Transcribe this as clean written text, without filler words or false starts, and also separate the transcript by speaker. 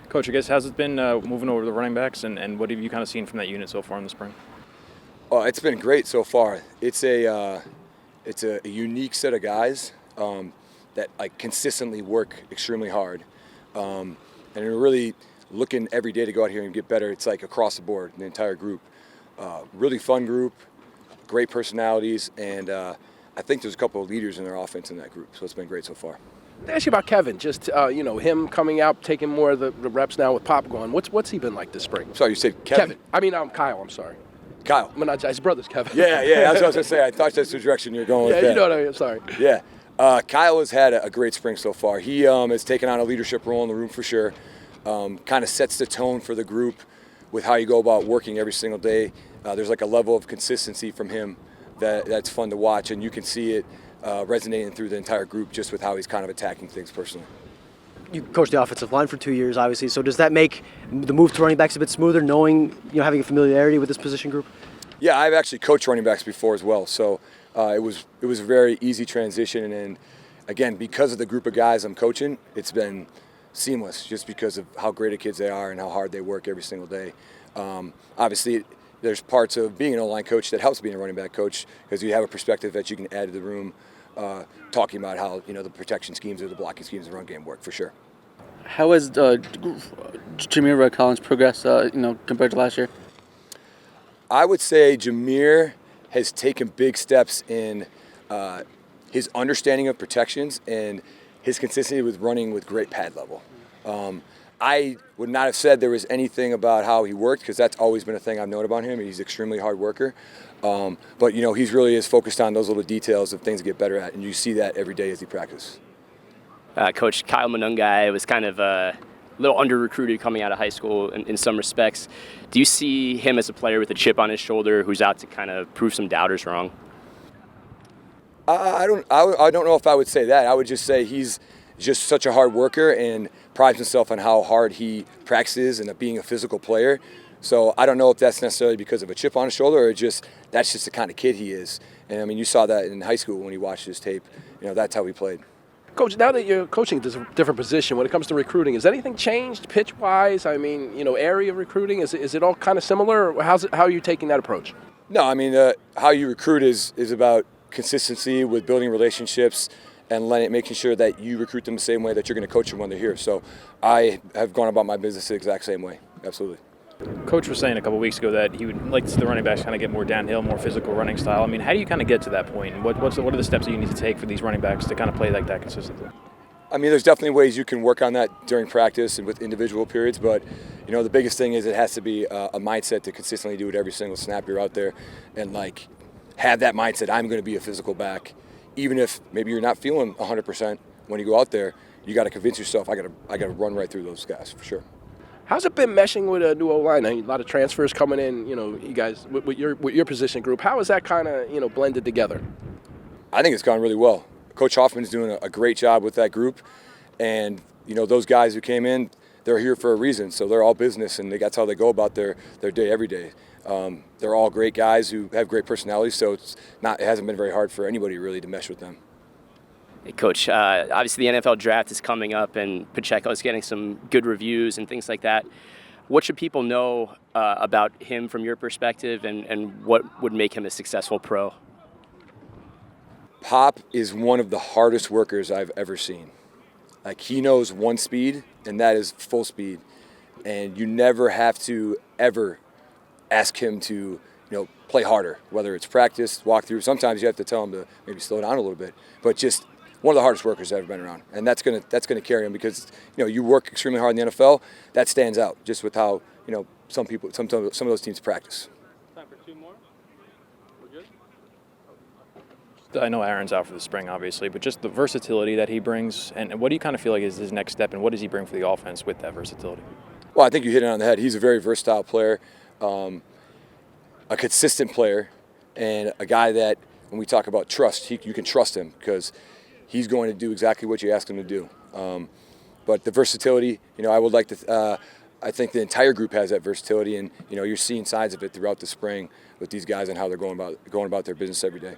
Speaker 1: Coach, I guess, how's it been moving over the running backs, and what have you kind of seen from that unit so far in the spring?
Speaker 2: Oh, it's been great so far. It's a unique set of guys that like consistently work extremely hard, and we're really looking every day to go out here and get better. It's like across the board, the entire group. Really fun group, great personalities, and I think there's a couple of leaders in their offense in that group. So it's been great so far.
Speaker 3: Let me ask you about Kevin. Just him coming out, taking more of the reps now with Pop going. What's he been like this spring?
Speaker 2: Sorry, you said Kevin?
Speaker 3: Kyle. I'm sorry.
Speaker 2: Kyle.
Speaker 3: His brother's Kevin.
Speaker 2: Yeah. That's what I was gonna say. I thought that's the direction you're going with that.
Speaker 3: Yeah, you know what I mean. Sorry.
Speaker 2: Yeah. Kyle has had a great spring so far. He has taken on a leadership role in the room for sure. Kind of sets the tone for the group with how you go about working every single day. There's like a level of consistency from him that's fun to watch, and you can see it resonating through the entire group just with how he's kind of attacking things personally.
Speaker 4: You coached the offensive line for 2 years, obviously. So does that make the move to running backs a bit smoother, knowing, having a familiarity with this position group?
Speaker 2: Yeah, I've actually coached running backs before as well. So it was a very easy transition. And again, because of the group of guys I'm coaching, it's been seamless just because of how great of kids they are and how hard they work every single day. Obviously, there's parts of being an O-line coach that helps being a running back coach because you have a perspective that you can add to the room, talking about how the protection schemes or the blocking schemes of the run game work for sure.
Speaker 5: How has Jameer Collins progressed, compared to last year?
Speaker 2: I would say Jameer has taken big steps in his understanding of protections and his consistency with running with great pad level. I would not have said there was anything about how he worked because that's always been a thing I've known about him. He's an extremely hard worker. But he's really is focused on those little details of things to get better at, and you see that every day as he practices.
Speaker 6: Coach Kyle Manungai was kind of a little under-recruited coming out of high school in some respects. Do you see him as a player with a chip on his shoulder who's out to kind of prove some doubters wrong?
Speaker 2: I don't know if I would say that. I would just say he's just such a hard worker and prides himself on how hard he practices and being a physical player. So I don't know if that's necessarily because of a chip on his shoulder or that's just the kind of kid he is. And I mean, you saw that in high school when he watched his tape. That's how he played.
Speaker 3: Coach, now that you're coaching this different position, when it comes to recruiting, has anything changed pitch-wise? I mean, area of recruiting, is it all kind of similar? Or how are you taking that approach?
Speaker 2: No, I mean, how you recruit is about consistency with building relationships and making sure that you recruit them the same way that you're going to coach them when they're here. So I have gone about my business the exact same way, absolutely.
Speaker 1: Coach was saying a couple weeks ago that he would like to see the running backs kind of get more downhill, more physical running style. I mean, how do you kind of get to that point? And what are the steps that you need to take for these running backs to kind of play like that consistently?
Speaker 2: I mean, there's definitely ways you can work on that during practice and with individual periods, but the biggest thing is it has to be a mindset to consistently do it every single snap you're out there and have that mindset, I'm going to be a physical back. Even if maybe you're not feeling 100% when you go out there, you got to convince yourself, I got to run right through those guys for sure.
Speaker 3: How's it been meshing with a new O-line? A lot of transfers coming in, you guys, with your position group. How is that kind of, blended together?
Speaker 2: I think it's gone really well. Coach Hoffman's doing a great job with that group. And, those guys who came in, they're here for a reason. So they're all business, and that's how they go about their day every day. They're all great guys who have great personalities, so it hasn't been very hard for anybody really to mesh with them.
Speaker 6: Hey, Coach, obviously the NFL draft is coming up and Pacheco is getting some good reviews and things like that. What should people know about him from your perspective and what would make him a successful pro?
Speaker 2: Pop is one of the hardest workers I've ever seen. He knows one speed, and that is full speed. And you never have to ever ask him to play harder, whether it's practice, walk through. Sometimes you have to tell him to maybe slow down a little bit, but just one of the hardest workers I've ever been around, and that's gonna carry him because you work extremely hard in the NFL. That stands out just with how some of those teams practice.
Speaker 5: Time for two more. We're
Speaker 1: I
Speaker 5: good.
Speaker 1: know Aaron's out for the spring, obviously, but just the versatility that he brings, and what do you kind of feel like is his next step, and what does he bring for the offense with that versatility?
Speaker 2: Well, I think you hit it on the head. He's a very versatile player, a consistent player, and a guy that when we talk about trust, you can trust him because he's going to do exactly what you ask him to do. But the versatility, I would like to. I think the entire group has that versatility, and you're seeing signs of it throughout the spring with these guys and how they're going about their business every day.